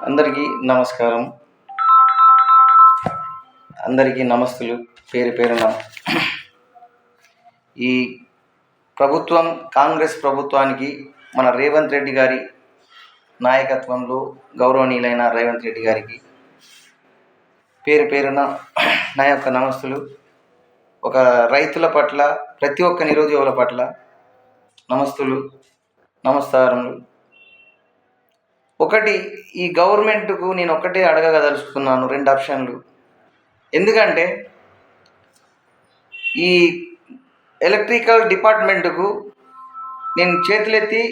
అందరికీ నమస్కారం. అందరికీ నమస్తులు పేరు పేరున. ఈ ప్రభుత్వం కాంగ్రెస్ ప్రభుత్వానికి మన రేవంత్ రెడ్డి గారి నాయకత్వంలో గౌరవనీయులైన రేవంత్ రెడ్డి గారికి పేరు పేరున నా యొక్క నమస్తులు. ఒక రైతుల పట్ల, ప్రతి ఒక్క నిరుద్యోగుల పట్ల నమస్తులు, నమస్కారములు. ఒకటి, ఈ గవర్నమెంట్కు నేను ఒక్కటే అడగదలుచుకున్నాను, 2 ఆప్షన్లు. ఎందుకంటే ఈ ఎలక్ట్రికల్ డిపార్ట్మెంటుకు నేను చేతులెత్తి,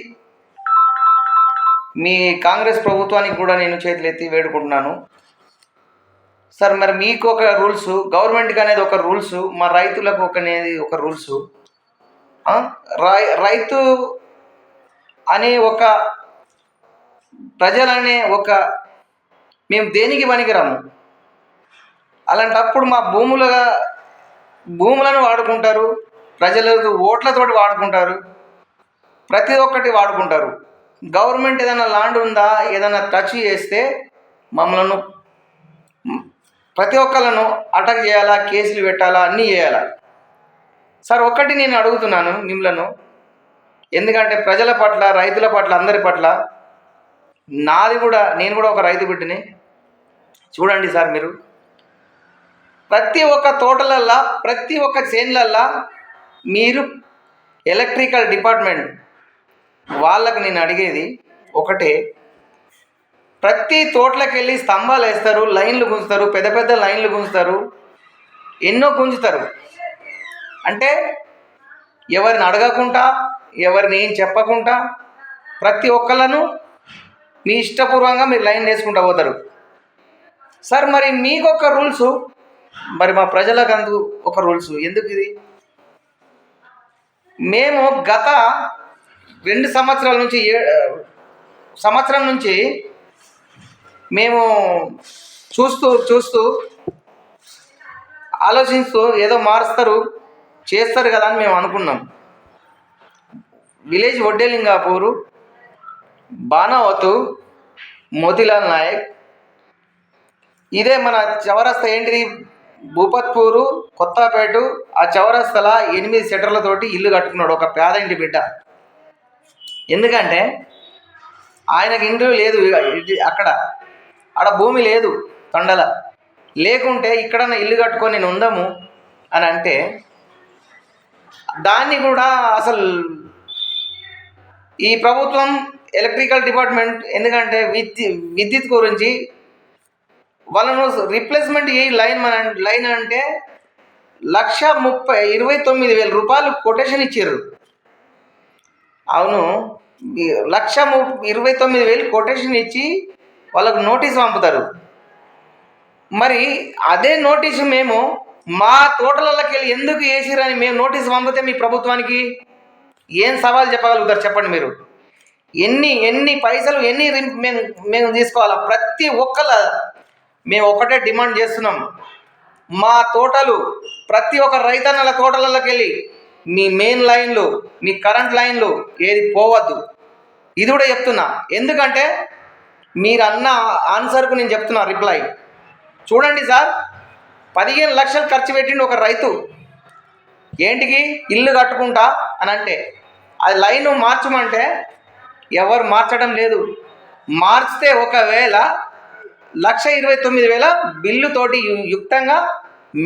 మీ కాంగ్రెస్ ప్రభుత్వానికి కూడా నేను చేతులెత్తి వేడుకుంటున్నాను. సార్, మరి మీకు ఒక రూల్స్, గవర్నమెంట్కి అనేది ఒక రూల్స్, మా రైతులకు ఒక రూల్స్. రైతు అనే ఒక, ప్రజలనే ఒక, మేము దేనికి పనికిరాము. అలాంటప్పుడు మా భూములను వాడుకుంటారు, ప్రజలకు ఓట్లతోటి వాడుకుంటారు, ప్రతి ఒక్కటి వాడుకుంటారు. గవర్నమెంట్ ఏదైనా ల్యాండ్ ఉందా, ఏదైనా టచ్ చేస్తే మమ్మల్ని, ప్రతి ఒక్కళ్ళను అటాక్ చేయాలా, కేసులు పెట్టాలా, అన్నీ చేయాలా. సార్, ఒక్కటి నేను అడుగుతున్నాను మిమ్మల్ని, ఎందుకంటే ప్రజల పట్ల, రైతుల పట్ల, అందరి పట్ల, నేను కూడా ఒక రైతు బిడ్డని. చూడండి సార్, మీరు ప్రతి ఒక్క తోటలల్లా, ప్రతి ఒక్క చేన్లల్లా మీరు ఎలక్ట్రికల్ డిపార్ట్మెంట్ వాళ్ళకు నేను అడిగేది ఒకటే, ప్రతి తోటలకు వెళ్ళి స్తంభాలు వేస్తారు, లైన్లు గుంజుతారు, పెద్ద పెద్ద లైన్లు గుంజుతారు, ఎన్నో గుంజుతారు. అంటే ఎవరిని అడగకుండా, ఎవరిని ఏం చెప్పకుండా ప్రతి ఒక్కళ్ళను మీ ఇష్టపూర్వంగా మీరు లైన్ వేసుకుంటూ పోతారు. సార్, మరి మీకు ఒక రూల్స్, మరి మా ప్రజలకు ఒక రూల్స్ ఎందుకు? ఇది మేము గత 2 సంవత్సరం నుంచి మేము చూస్తూ ఆలోచిస్తూ ఏదో మారుస్తారు, చేస్తారు కదా అని మేము అనుకున్నాం. విలేజ్ వడ్డేలింగాపూరు, బాణావతు, మోతిలాల్ నాయక్, ఇదే మన చౌరస్తా ఏంటిది, భూపత్పూరు, కొత్తపేట, ఆ చౌరస్తల 8 సెటర్లతోటి ఇల్లు కట్టుకున్నాడు ఒక పేద ఇంటి బిడ్డ. ఎందుకంటే ఆయనకి ఇండ్లు లేదు, ఆడ భూమి లేదు, తండల లేకుంటే ఇక్కడన్నా ఇల్లు కట్టుకొని నేను ఉందాము అని అంటే, దాన్ని కూడా అసలు ఈ ప్రభుత్వం ఎలక్ట్రికల్ డిపార్ట్మెంట్, ఎందుకంటే విద్యుత్ గురించి వాళ్ళను రీప్లేస్మెంట్ ఏ లైన్ అంటే 1,29,000 రూపాయలు కొటేషన్ ఇచ్చారు. అవును, 1,29,000 కొటేషన్ ఇచ్చి వాళ్ళకు నోటీస్ పంపుతారు. మరి అదే నోటీసు మేము మా తోటలకి వెళ్ళి ఎందుకు వేసిరని మేము నోటీసు పంపితే మీ ప్రభుత్వానికి ఏం సవాల్ చెప్పగలుగుతారు చెప్పండి మీరు? ఎన్ని పైసలు మేము తీసుకోవాలా? ప్రతి ఒక్కళ్ళ మేము ఒకటే డిమాండ్ చేస్తున్నాం, మా తోటలు, ప్రతి ఒక్క రైతన్నల తోటలకి వెళ్ళి మీ మెయిన్ లైన్లు, మీ కరెంట్ లైన్లు ఏది పోవద్దు. ఇది కూడా చెప్తున్నా, ఎందుకంటే మీరు అన్న ఆన్సర్కు నేను చెప్తున్నా రిప్లై. చూడండి సార్, 15 లక్షలు ఖర్చు పెట్టిండు ఒక రైతు, ఏంటికి? ఇల్లు కట్టుకుంటా అని అంటే, అది లైన్ మార్చమంటే ఎవరు మార్చడం లేదు. మార్చితే ఒకవేళ 1,29,000 బిల్లుతోటి యుక్తంగా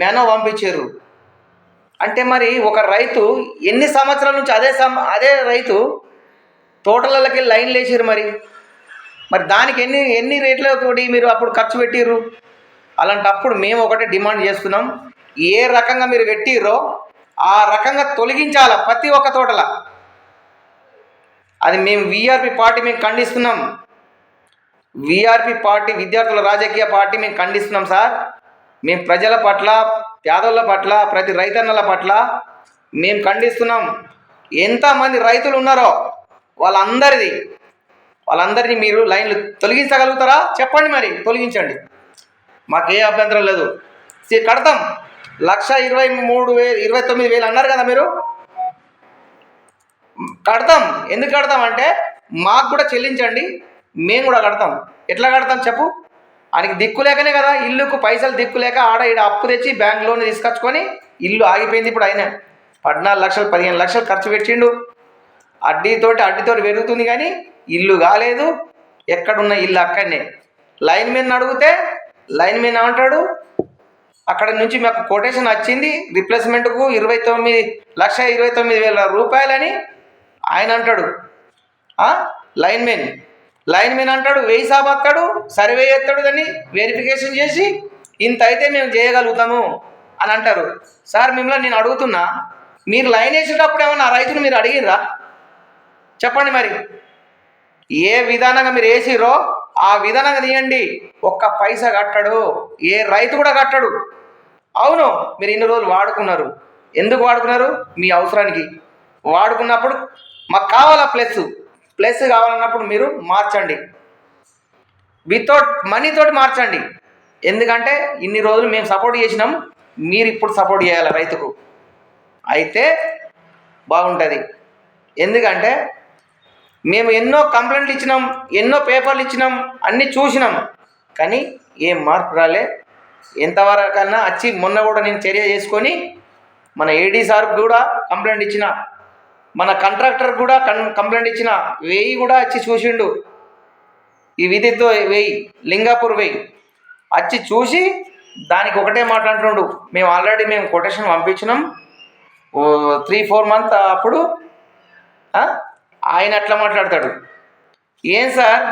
మెనో పంపించారు. అంటే మరి ఒక రైతు ఎన్ని సంవత్సరాల నుంచి అదే రైతు తోటలకి లైన్లు వేసారు. మరి దానికి ఎన్ని రేట్లతోటి మీరు అప్పుడు ఖర్చు పెట్టిర్రు? అలాంటప్పుడు మేము ఒకటే డిమాండ్ చేస్తున్నాం, ఏ రకంగా మీరు పెట్టిర్రో ఆ రకంగా తొలగించాల ప్రతి ఒక్క తోటల. అది మేము వీఆర్పీ పార్టీ మేము ఖండిస్తున్నాం. వీఆర్పీ పార్టీ, విద్యార్థుల రాజకీయ పార్టీ మేము ఖండిస్తున్నాం సార్. మేము ప్రజల పట్ల, పేదోళ్ళ పట్ల, ప్రతి రైతన్నల పట్ల మేము ఖండిస్తున్నాం. ఎంతమంది రైతులు ఉన్నారో వాళ్ళందరినీ మీరు లైన్లు తొలగించగలుగుతారా? చెప్పండి, మరి తొలగించండి, మాకే అభ్యంతరం లేదు. కడతాం, 1,29,000 అన్నారు కదా మీరు, కడతాం. ఎందుకు కడతాం అంటే మాకు కూడా చెల్లించండి, మేము కూడా కడతాం. ఎట్లా కడతాం చెప్పు? ఆయనకి దిక్కు లేకనే కదా, ఇల్లుకు పైసలు దిక్కు లేక ఆడ ఈడ అప్పు తెచ్చి బ్యాంక్ లోన్ తీసుకొచ్చుకొని ఇల్లు ఆగిపోయింది. ఇప్పుడు ఆయన 14 లక్షలు 15 లక్షలు ఖర్చు పెట్టిండు. అడ్డితోటి పెరుగుతుంది కానీ ఇల్లు కాలేదు. ఎక్కడున్న ఇల్లు అక్కడనే. లైన్ మెన్ అడిగితే లైన్ మెన్ ఏమంటాడు, అక్కడ నుంచి మాకు కొటేషన్ వచ్చింది రిప్లేస్మెంట్కు 29,29,000 రూపాయలని ఆయన అంటాడు. లైన్ మెన్ అంటాడు 1000 సాబ్ వస్తాడు, సర్వే చేస్తాడు, దాన్ని వెరిఫికేషన్ చేసి ఇంత అయితే మేము చేయగలుగుతాము అని అంటారు. సార్ మిమ్మల్ని నేను అడుగుతున్నా, మీరు లైన్ వేసేటప్పుడు ఏమన్నా రైతును మీరు అడిగిర్రా? చెప్పండి. మరి ఏ విధానంగా మీరు వేసిరో ఆ విధానంగా తీయండి. ఒక్క పైసా కట్టడు, ఏ రైతు కూడా కట్టడు. అవును, మీరు ఇన్ని రోజులు వాడుకున్నారు. ఎందుకు వాడుకున్నారు? మీ అవసరానికి వాడుకున్నప్పుడు మాకు కావాలా ప్లస్ కావాలన్నప్పుడు మీరు మార్చండి, వితౌట్ మనీతోటి మార్చండి. ఎందుకంటే ఇన్ని రోజులు మేము సపోర్ట్ చేసినాం, మీరు ఇప్పుడు సపోర్ట్ చేయాలి రైతుకు, అయితే బాగుంటుంది. ఎందుకంటే మేము ఎన్నో కంప్లైంట్లు ఇచ్చినాం, ఎన్నో పేపర్లు ఇచ్చినాం, అన్నీ చూసినాం, కానీ ఏం మార్పు రాలే. ఎంతవరకన్నా వచ్చి మొన్న కూడా నేను చర్య చేసుకొని మన ఏడీ సార్కి కూడా కంప్లైంట్ ఇచ్చిన, మన కాంట్రాక్టర్ కూడా కంప్లైంట్ ఇచ్చిన, 1000 కూడా వచ్చి చూసిండు. ఈ విధితో 1000 లింగాపూర్ 1000 వచ్చి చూసి దానికి ఒకటే మాట్లాడుతుండు, మేము ఆల్రెడీ కొటేషన్ పంపించినాం 3-4 మంత్. అప్పుడు ఆయన అట్లా మాట్లాడతాడు. ఏం సార్